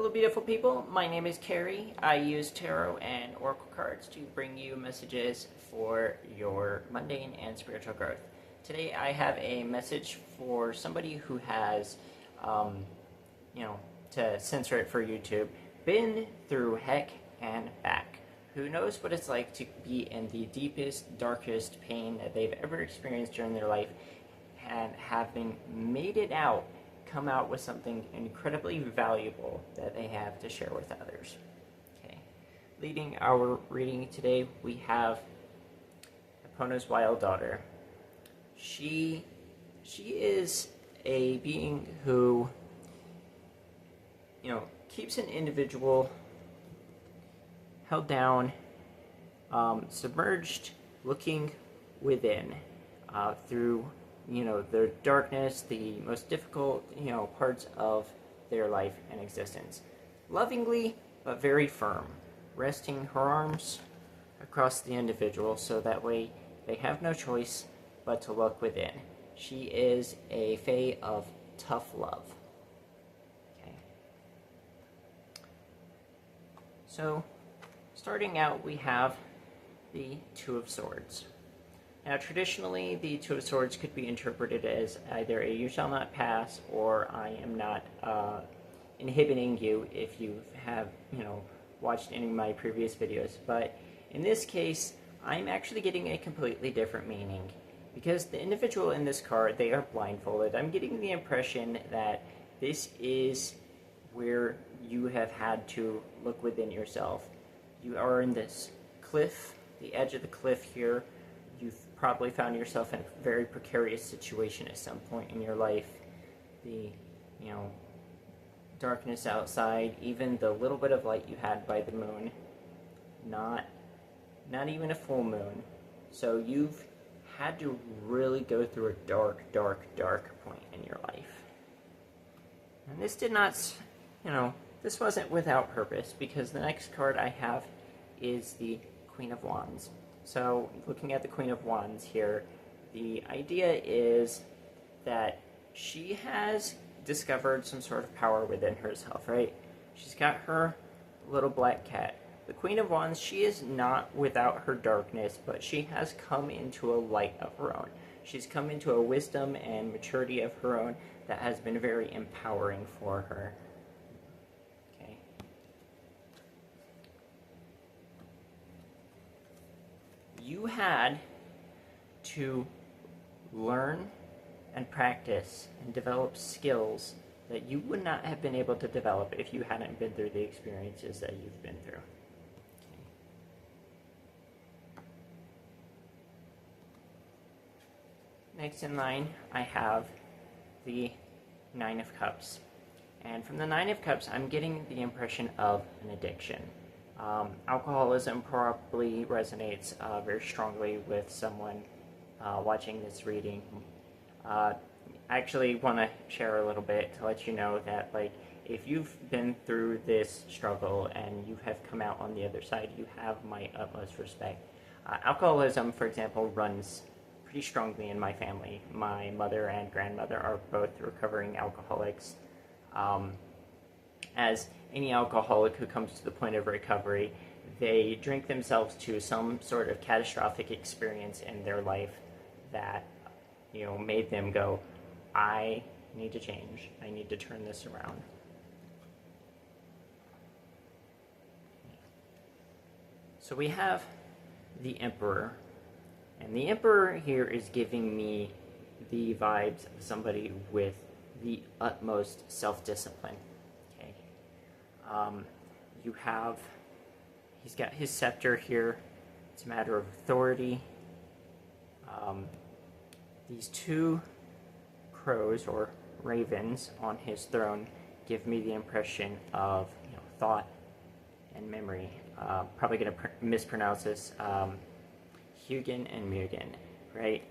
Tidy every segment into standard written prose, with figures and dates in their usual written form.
Hello beautiful people, my name is Carrie. I use tarot and oracle cards to bring you messages for your mundane and spiritual growth. Today I have a message for somebody who has, to censor it for YouTube, been through heck and back. Who knows what it's like to be in the deepest, darkest pain that they've ever experienced during their life, and having made it out, come out with something incredibly valuable that they have to share with others. Okay. Leading our reading today, we have Epona's wild daughter. She is a being who, keeps an individual held down, submerged, looking within, through the darkness, the most difficult, parts of their life and existence. Lovingly, but very firm, resting her arms across the individual so that way they have no choice but to look within. She is a fae of tough love. Okay. So, starting out, we have the Two of Swords. Now, traditionally, the Two of Swords could be interpreted as either a you shall not pass or I am not inhibiting you if you have, watched any of my previous videos. But in this case, I'm actually getting a completely different meaning. Because the individual in this card, they are blindfolded. I'm getting the impression that this is where you have had to look within yourself. You are in this cliff, the edge of the cliff here. You've probably found yourself in a very precarious situation at some point in your life. The, darkness outside, even the little bit of light you had by the moon, not even a full moon. So you've had to really go through a dark, dark, dark point in your life. And this did not, this wasn't without purpose, because the next card I have is the Queen of Wands. So, looking at the Queen of Wands here, the idea is that she has discovered some sort of power within herself, right? She's got her little black cat. The Queen of Wands, she is not without her darkness, but she has come into a light of her own. She's come into a wisdom and maturity of her own that has been very empowering for her. Okay. You had to learn and practice and develop skills that you would not have been able to develop if you hadn't been through the experiences that you've been through. Next in line, I have the Nine of Cups. And from the Nine of Cups, I'm getting the impression of an addiction. Alcoholism probably resonates very strongly with someone watching this reading. I actually want to share a little bit to let you know that, if you've been through this struggle and you have come out on the other side, you have my utmost respect. Alcoholism, for example, runs pretty strongly in my family. My mother and grandmother are both recovering alcoholics. As any alcoholic who comes to the point of recovery, they drink themselves to some sort of catastrophic experience in their life that, made them go, I need to change. I need to turn this around. So we have the Emperor. And the Emperor here is giving me the vibes of somebody with the utmost self-discipline. Okay. He's got his scepter here. It's a matter of authority. These two crows or ravens on his throne give me the impression of thought and memory. Probably going to mispronounce this. Hugin and Mugen, right?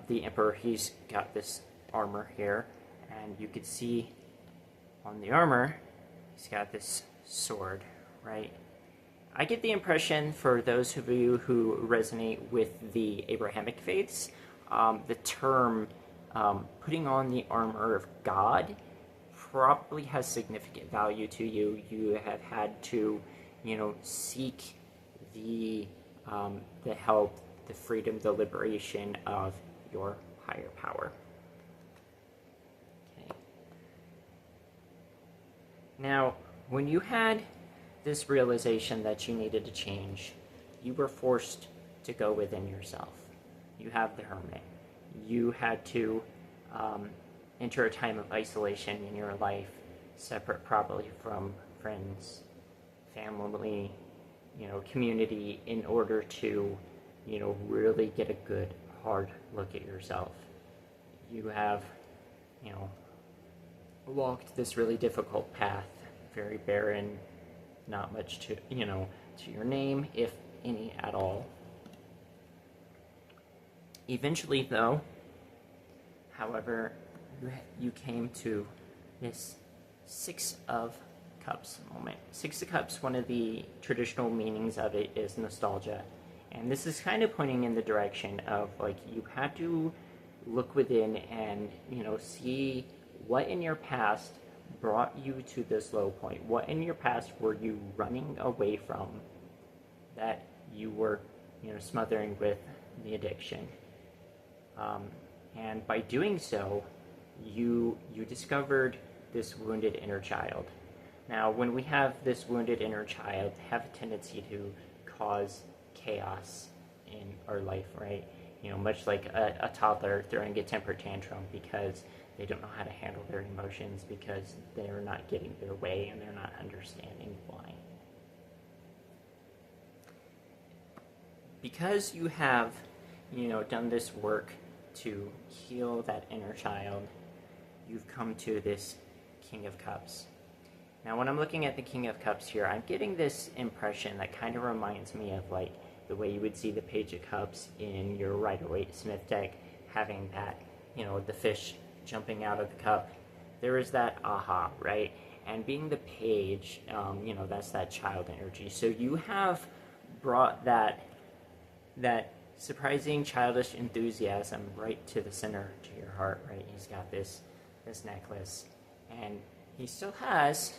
The Emperor, he's got this armor here, and you could see on the armor, he's got this sword, right? I get the impression, for those of you who resonate with the Abrahamic faiths, the term putting on the armor of God probably has significant value to you. You have had to, seek the help, the freedom, the liberation of your higher power. Okay. Now, when you had this realization that you needed to change, you were forced to go within yourself. You have the hermit. You had to enter a time of isolation in your life, separate probably from friends, family, community, in order to, really get a good, hard look at yourself. You have, walked this really difficult path, very barren, not much to your name, if any at all. Eventually, though, however, you came to this Six of Cups moment. Six of Cups, one of the traditional meanings of it is nostalgia. And this is kind of pointing in the direction of, you had to look within and, see what in your past brought you to this low point. What in your past were you running away from that you were, smothering with the addiction? And by doing so, you discovered this wounded inner child. Now, when we have this wounded inner child, they have a tendency to cause chaos in our life, right? Much like a toddler throwing a temper tantrum because they don't know how to handle their emotions, because they're not getting their way and they're not understanding why. Because you have, done this work to heal that inner child, you've come to this King of Cups. Now, when I'm looking at the King of Cups here, I'm getting this impression that kind of reminds me of the way you would see the Page of Cups in your Rider-Waite-Smith deck, having that, the fish jumping out of the cup. There is that aha, right? And being the page, that's that child energy. So you have brought that surprising childish enthusiasm right to the center to your heart, right? He's got this necklace, and he still has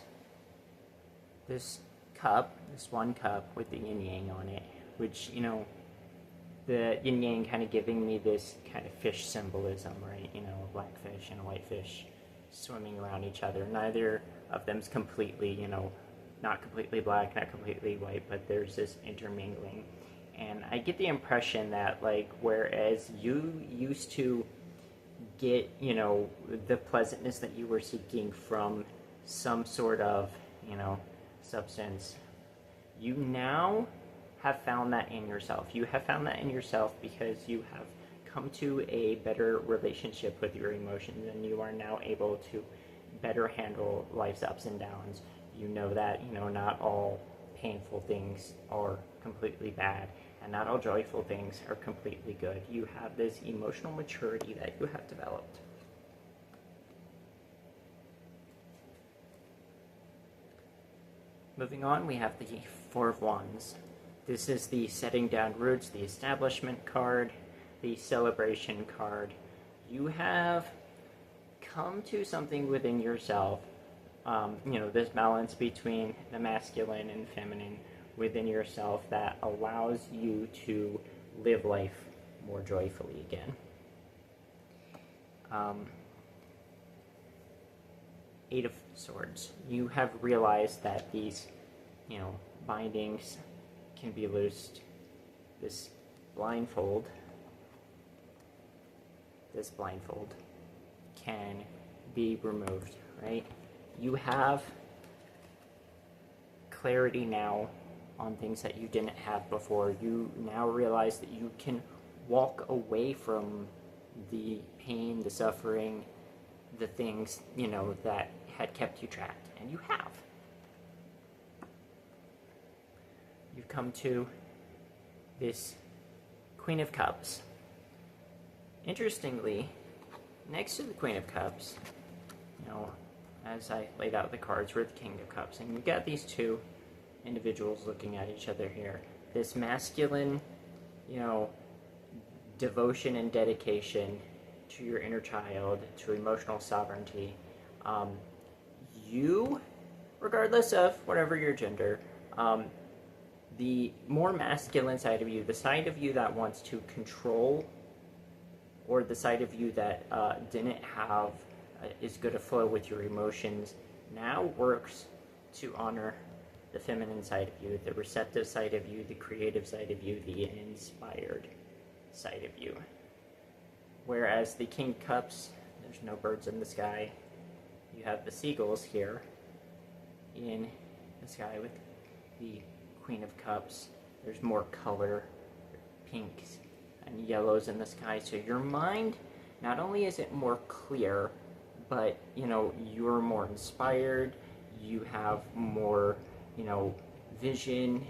this cup, this one cup with the yin yang on it, which, the yin yang kind of giving me this kind of fish symbolism, right? A black fish and a white fish swimming around each other. Neither of them's completely, not completely black, not completely white, but there's this intermingling. And I get the impression that, whereas you used to get, the pleasantness that you were seeking from some sort of, substance, you now have found that in yourself. You have found that in yourself because you have come to a better relationship with your emotions, and you are now able to better handle life's ups and downs. You know that, not all painful things are completely bad, and not all joyful things are completely good. You have this emotional maturity that you have developed. Moving on, we have the Four of Wands. This is the setting down roots, the establishment card, the celebration card. You have come to something within yourself, this balance between the masculine and feminine within yourself that allows you to live life more joyfully again. Eight of Swords. You have realized that these, bindings can be loosed. This blindfold can be removed, right? You have clarity now on things that you didn't have before. You now realize that you can walk away from the pain, the suffering, the things, that had kept you trapped. And you have. You've come to this Queen of Cups. Interestingly, next to the Queen of Cups, as I laid out the cards, were the King of Cups. And you've got these two individuals looking at each other here. This masculine, devotion and dedication to your inner child, to emotional sovereignty, you, regardless of whatever your gender, the more masculine side of you, the side of you that wants to control, or the side of you that didn't have as good a flow with your emotions, now works to honor the feminine side of you, the receptive side of you, the creative side of you, the inspired side of you. Whereas the King of Cups, there's no birds in the sky. You have the seagulls here in the sky with the Queen of Cups. There's more color, pinks and yellows in the sky. So your mind, not only is it more clear, but you're more inspired. You have more, vision,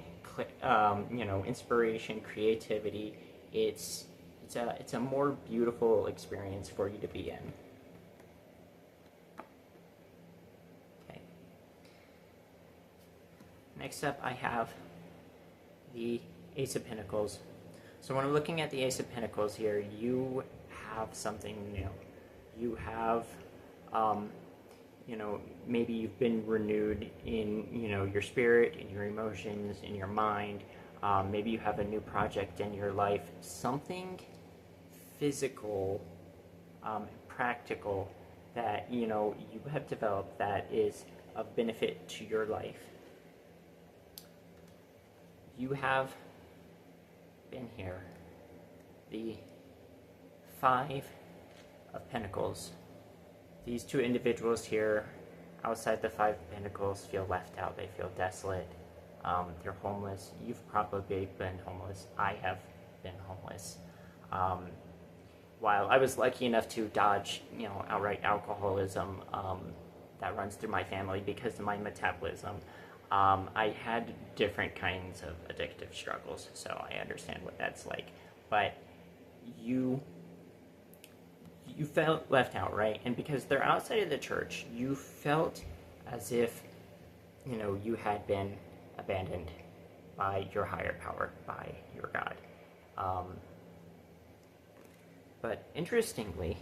inspiration, creativity. It's a more beautiful experience for you to be in. Okay. Next up, I have the Ace of Pentacles. So when I'm looking at the Ace of Pentacles here, you have something new. You have, maybe you've been renewed in, your spirit, in your emotions, in your mind. Maybe you have a new project in your life. Something physical, practical that, you have developed that is of benefit to your life. You have been here. The Five of Pentacles. These two individuals here outside the Five of Pentacles feel left out. They feel desolate. They're homeless. You've probably been homeless. I have been homeless. While I was lucky enough to dodge, outright alcoholism that runs through my family because of my metabolism, I had different kinds of addictive struggles, so I understand what that's like. But you felt left out, right? And because they're outside of the church, you felt as if, you had been abandoned by your higher power, by your God. But interestingly,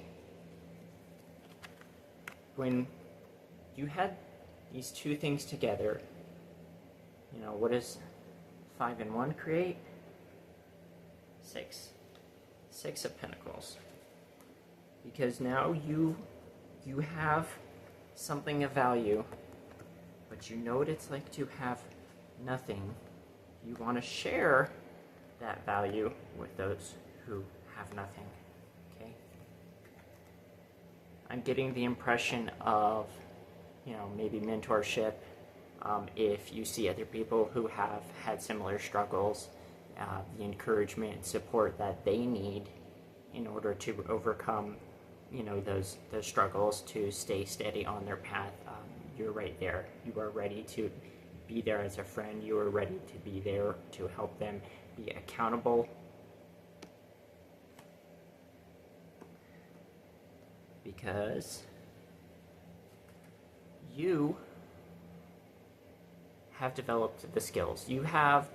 when you had these two things together, what does 5 and 1 create? 6. 6 of Pentacles. Because now you have something of value, but you know what it's like to have nothing. You want to share that value with those who have nothing. Okay? I'm getting the impression of, maybe mentorship. If you see other people who have had similar struggles, the encouragement and support that they need in order to overcome, those struggles, to stay steady on their path, you're right there. You are ready to be there as a friend. You are ready to be there to help them be accountable. Because you have developed the skills. You have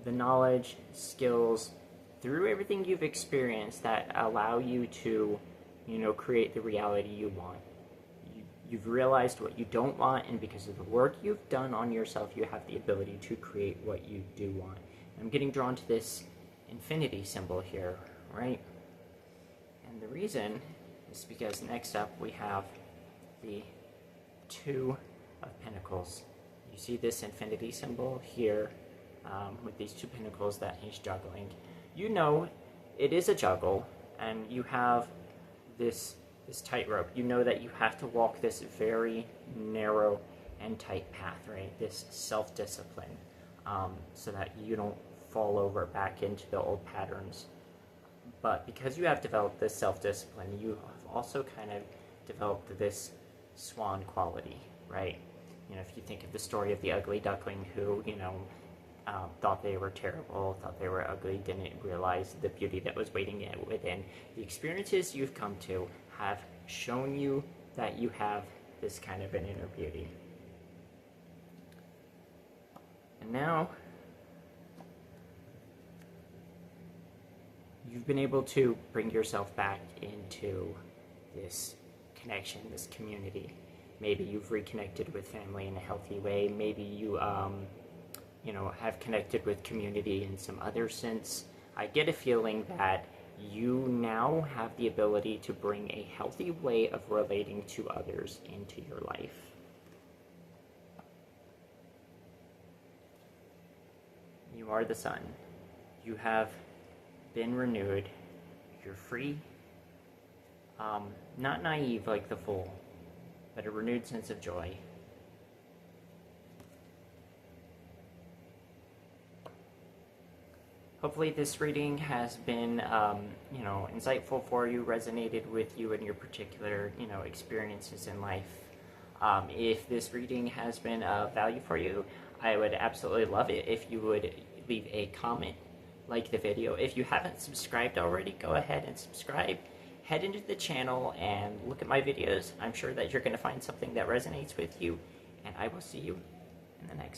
the knowledge, skills, through everything you've experienced that allow you to, create the reality you want. You've realized what you don't want, and because of the work you've done on yourself, you have the ability to create what you do want. I'm getting drawn to this infinity symbol here, right? And the reason is because next up we have the Two of Pentacles. You see this infinity symbol here with these two pentacles that he's juggling. It is a juggle, and you have this tightrope. You know that you have to walk this very narrow and tight path, right? This self-discipline, so that you don't fall over back into the old patterns. But because you have developed this self-discipline, you have also kind of developed this swan quality, right? If you think of the story of the ugly duckling who, thought they were terrible, thought they were ugly, didn't realize the beauty that was waiting within. The experiences you've come to have shown you that you have this kind of an inner beauty. And now, you've been able to bring yourself back into this connection, this community. Maybe you've reconnected with family in a healthy way. Maybe you, have connected with community in some other sense. I get a feeling that you now have the ability to bring a healthy way of relating to others into your life. You are the sun. You have been renewed. You're free. Not naive like the fool, but a renewed sense of joy. Hopefully this reading has been, insightful for you, resonated with you in your particular, experiences in life. If this reading has been of value for you, I would absolutely love it if you would leave a comment, like the video. If you haven't subscribed already, go ahead and subscribe. Head into the channel and look at my videos. I'm sure that you're going to find something that resonates with you, and I will see you in the next one.